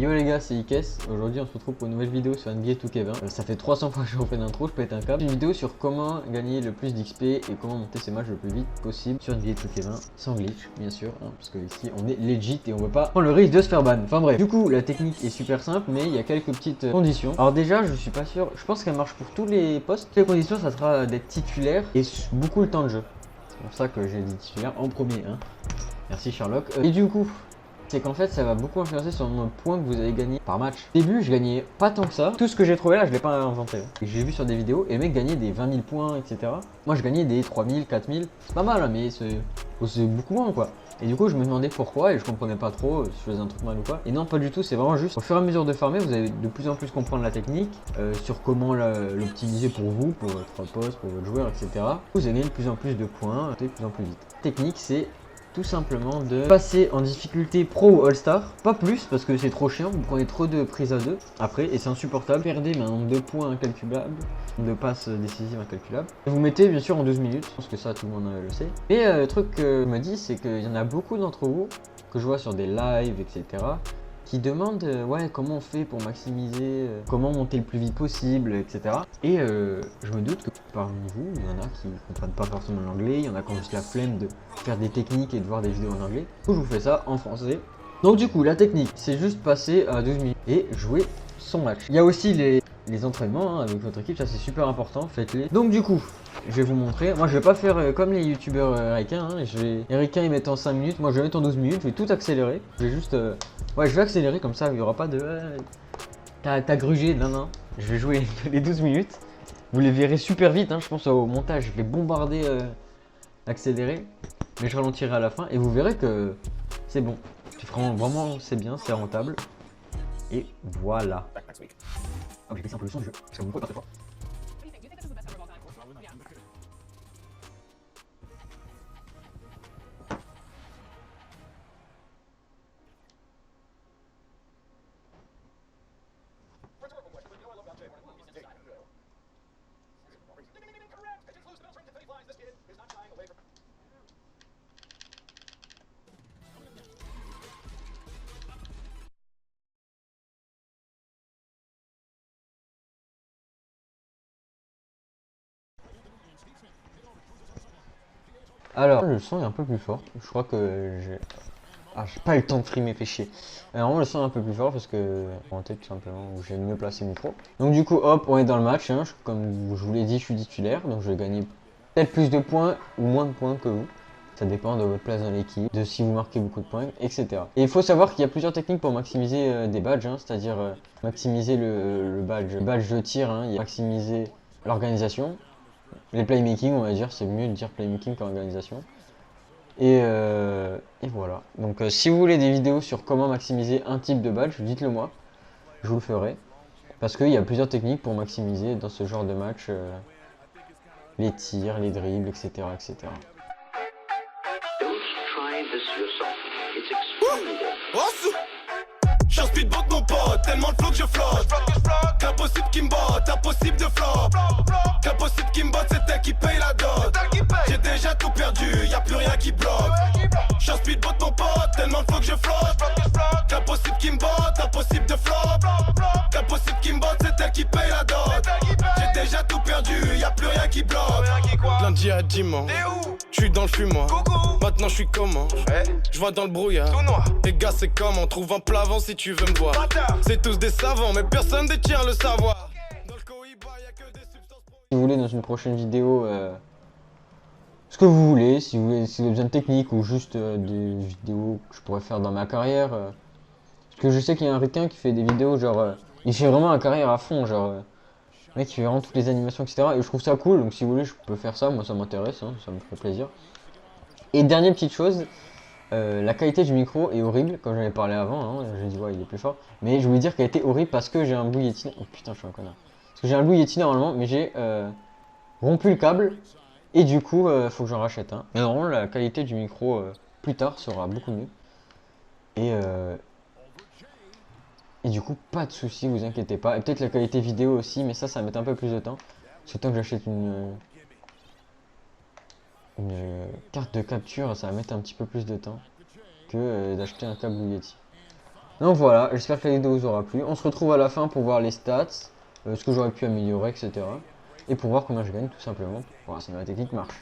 Yo les gars, c'est Ikes. Aujourd'hui on se retrouve pour une nouvelle vidéo sur NBA 2K20. Ça fait 300 fois que je refais l'intro, je pète un câble. Une vidéo sur comment gagner le plus d'XP et comment monter ses matchs le plus vite possible sur NBA 2K20 sans glitch bien sûr, hein, parce que ici on est legit et on veut pas prendre le risque de se faire ban. Enfin bref, du coup la technique est super simple mais il y a quelques petites conditions. Alors déjà je suis pas sûr, je pense qu'elle marche pour tous les postes. Les conditions ça sera d'être titulaire et beaucoup le temps de jeu. C'est pour ça que j'ai dit titulaire en premier, hein. Merci Sherlock. Et du coup, c'est qu'en fait ça va beaucoup influencer sur le nombre de points que vous allez gagner par match. Au début je gagnais pas tant que ça. Tout ce que j'ai trouvé là je l'ai pas inventé. J'ai vu sur des vidéos et les mecs gagnaient des 20 000 points etc. Moi je gagnais des 3 000, 4 000. C'est pas mal hein, mais c'est beaucoup moins quoi. Et du coup je me demandais pourquoi et je comprenais pas trop si je faisais un truc mal ou quoi. Et non pas du tout, c'est vraiment juste au fur et à mesure de farmer vous allez de plus en plus comprendre la technique, sur comment l'optimiser pour vous, pour votre poste, pour votre joueur etc. Vous allez gagner de plus en plus de points, de plus en plus vite. La technique c'est tout simplement de passer en difficulté pro ou all-star, pas plus parce que c'est trop chiant, vous prenez trop de prises à deux après et c'est insupportable, vous perdez un nombre de points incalculable, de passes décisives incalculable. Vous mettez bien sûr en 12 minutes, je pense que ça tout le monde le sait. Et le truc que je me dis c'est qu'il y en a beaucoup d'entre vous que je vois sur des lives etc. qui demandent ouais comment on fait pour maximiser, comment monter le plus vite possible etc. Et je me doute que parmi vous, il y en a qui comprennent pas forcément l'anglais, il y en a qui ont juste la flemme de faire des techniques et de voir des vidéos en anglais. Du coup je vous fais ça en français. Donc du coup la technique c'est juste passer à 12 minutes et jouer son match. Il y a aussi les entraînements hein, avec votre équipe, ça c'est super important, faites-les. Donc du coup, je vais vous montrer. Moi je vais pas faire comme les youtubeurs américains, hein. Les américains ils mettent en 5 minutes, moi je vais mettre en 12 minutes, je vais tout accélérer. Je vais juste... ouais je vais accélérer comme ça, il n'y aura pas de... t'as grugé, non non. Je vais jouer les 12 minutes. Vous les verrez super vite, hein, je pense au montage, je vais bombarder accélérer. Mais je ralentirai à la fin et vous verrez que c'est bon. Vraiment c'est bien, c'est rentable. Et voilà. Oh, j'ai baissé un peu le son du jeu, parce que mon micro est pas très fort. Alors, le son est un peu plus fort. Je crois que j'ai... Ah, j'ai pas eu le temps de frimer, fait chier. Alors, le son est un peu plus fort parce que... En tête, tout simplement, où j'ai mieux placé le micro. Donc, du coup, hop, on est dans le match. Hein. Comme je vous l'ai dit, je suis titulaire. Donc, je vais gagner peut-être plus de points ou moins de points que vous. Ça dépend de votre place dans l'équipe, de si vous marquez beaucoup de points, etc. Et il faut savoir qu'il y a plusieurs techniques pour maximiser des badges. Hein, c'est-à-dire maximiser le badge de tir. Hein, et maximiser l'organisation. Les playmaking, on va dire, c'est mieux de dire playmaking qu'organisation. Et voilà. Donc si vous voulez des vidéos sur comment maximiser un type de badge, dites-le moi. Je vous le ferai. Parce qu'il y a plusieurs techniques pour maximiser dans ce genre de match les tirs, les dribbles, etc. etc. Je suis speedboat mon pote, tellement de flow que je flotte. Qu'impossible qui me botte, impossible de flop. Qu'impossible qui me botte, c'est elle qui paye la dot. J'ai déjà tout perdu, y'a plus rien qui bloque. Je suis speedboat mon pote, tellement de flow que je flotte. Qu'impossible qui me botte, impossible de flop. Qu'impossible qui me botte, c'est elle qui paye la dot. J'ai déjà tout perdu, y'a plus rien qui bloque. Lundi à dimanche, je suis dans le fumoir. Maintenant je suis comment? Je vois dans le brouillard. Les gars c'est comment? Trouve un plavant si tu veux me voir. C'est tous des savants mais personne détient le savoir. Dans le Cohiba y'a que des substances. Si vous voulez dans une prochaine vidéo ce que vous voulez, si vous avez besoin de technique ou juste des vidéos que je pourrais faire dans ma carrière. Parce que je sais qu'il y a un requin qui fait des vidéos genre... il fait vraiment la carrière à fond, genre... le mec il fait vraiment toutes les animations etc. Et je trouve ça cool, donc si vous voulez je peux faire ça, moi ça m'intéresse, hein, ça me fait plaisir. Et dernière petite chose, la qualité du micro est horrible, comme j'en ai parlé avant, hein, j'ai dit ouais il est plus fort. Mais je voulais dire qu'elle était horrible parce que j'ai un Blue Yeti... Oh putain je suis un connard. Parce que j'ai un Blue Yeti normalement, mais j'ai rompu le câble. Et du coup faut que j'en rachète un. Mais normalement la qualité du micro plus tard sera beaucoup mieux. Et du coup, pas de soucis, vous inquiétez pas. Et peut-être la qualité vidéo aussi, mais ça va mettre un peu plus de temps. Parce que tant que j'achète une carte de capture, ça va mettre un petit peu plus de temps que d'acheter un câble Blue Yeti. Donc voilà, j'espère que la vidéo vous aura plu. On se retrouve à la fin pour voir les stats, ce que j'aurais pu améliorer, etc. Et pour voir comment je gagne tout simplement. Voilà, si ma technique marche.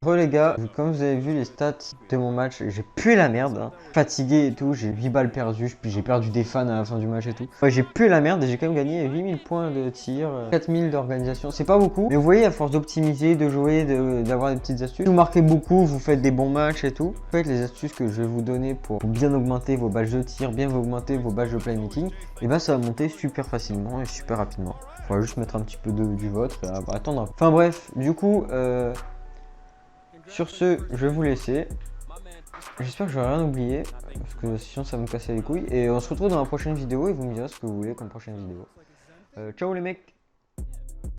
Bon les gars, comme vous avez vu les stats de mon match, j'ai pué la merde, hein. Fatigué et tout, j'ai 8 balles perdues, puis j'ai perdu des fans à la fin du match et tout. Ouais, j'ai pué la merde et j'ai quand même gagné 8000 points de tir, 4000 d'organisation, c'est pas beaucoup. Mais vous voyez, à force d'optimiser, de jouer, d'avoir des petites astuces, vous marquez beaucoup, vous faites des bons matchs et tout. En fait, les astuces que je vais vous donner pour bien augmenter vos badges de tir, bien augmenter vos badges de playmaking, et ben ça va monter super facilement et super rapidement. Il faudra juste mettre un petit peu du vôtre et attendre. Enfin bref, du coup... Sur ce, je vais vous laisser. J'espère que j'aurai rien oublié, parce que sinon ça va me casser les couilles. Et on se retrouve dans la prochaine vidéo et vous me direz ce que vous voulez comme prochaine vidéo. Ciao les mecs!